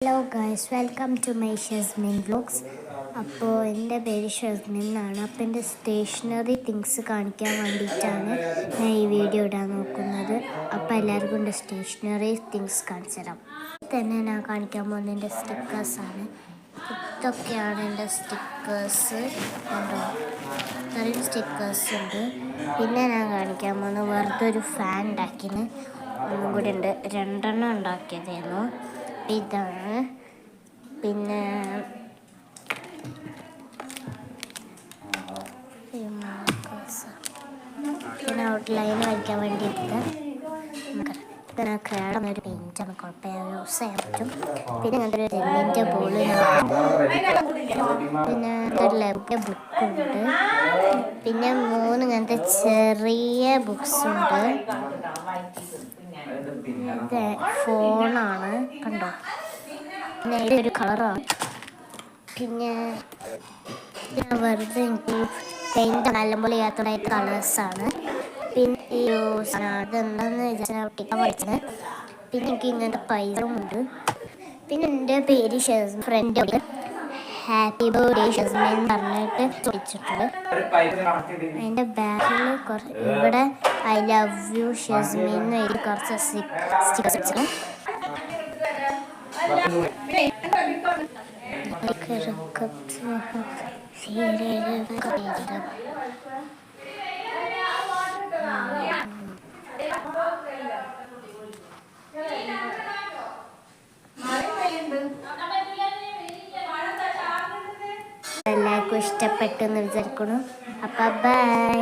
Hello guys, welcome to my Shasmin vlogs. അപ്പോൾ എൻ്റെ പേര് ഷസ്മിൻ എന്നാണ്. അപ്പോൾ എൻ്റെ സ്റ്റേഷനറി തിങ്സ് കാണിക്കാൻ വേണ്ടിയിട്ടാണ് ഞാൻ ഈ വീഡിയോ ഇടാൻ നോക്കുന്നത്. അപ്പോൾ എല്ലാവർക്കും എൻ്റെ സ്റ്റേഷനറി തിങ്സ് കാണിച്ചു തരാം. തന്നെ ഞാൻ കാണിക്കാൻ പോകുന്നത് എൻ്റെ സ്റ്റിക്കേഴ്സാണ്. ഇതൊക്കെയാണ് എൻ്റെ സ്റ്റിക്കേഴ്സ്. കണ്ടോ, ഇത്രയും സ്റ്റിക്കേഴ്സ് ഉണ്ട്. പിന്നെ ഞാൻ കാണിക്കാൻ പോകുന്നത് വെറുതെ ഒരു ഫാൻ ഉണ്ടാക്കിന് ഒന്നും കൂടി ഉണ്ട്. 2 ഉണ്ടാക്കിയതായിരുന്നു. ഇതാണ്. പിന്നെ ഔട്ട്ലൈൻ വരയ്ക്കാൻ വേണ്ടിയിട്ട് ക്രേഡൊന്നൊരു പെയിൻ്റാണ്, കുഴപ്പമില്ല, യൂസ് ചെയ്യാൻ പറ്റും. പിന്നെ അങ്ങനത്തെ ഒരു തെങ്ങിൻ്റെ ബോള്, പിന്നെ ഒരു ലെബിൻ്റെ ബുക്കുണ്ട്. പിന്നെ 3 ഇങ്ങനത്തെ ചെറിയ ബുക്സ് ഉണ്ട്. ഇത് ഫോണാണ്, കണ്ടോ. പിന്നെ ഒരു കളറാണ്. പിന്നെ വെറുതെ എനിക്ക് പെയിൻ്റ് നല്ലപോലെ ചെയ്യാത്ത കളേഴ്സാണ്. പിന്നെ ഈ അതെന്താണെന്ന് വിചാരിച്ചാൽ ഒട്ടിക്കാൻ പഠിച്ചത്. പിന്നെ എനിക്ക് ഇങ്ങനത്തെ പൈസമുണ്ട്. പിന്നെ എൻ്റെ പേര് ഫ്രണ്ട് ഹാപ്പി ബർത്ത്ഡേ ഷസ്മിൻ എന്ന് പറഞ്ഞിട്ട് ചോദിച്ചിട്ടുണ്ട്. അതിൻ്റെ ബാക്കിൽ ഇവിടെ ഐ ലവ് യു ഷസ്മിൻ എന്ന് എഴുതി കുറച്ച് സ്റ്റിക്കേഴ്സ് വെച്ചിട്ട് എല്ലാവർക്കും ഇഷ്ടപ്പെട്ടു എന്ന് വിചാരിക്കുന്നു. അപ്പം ബൈ.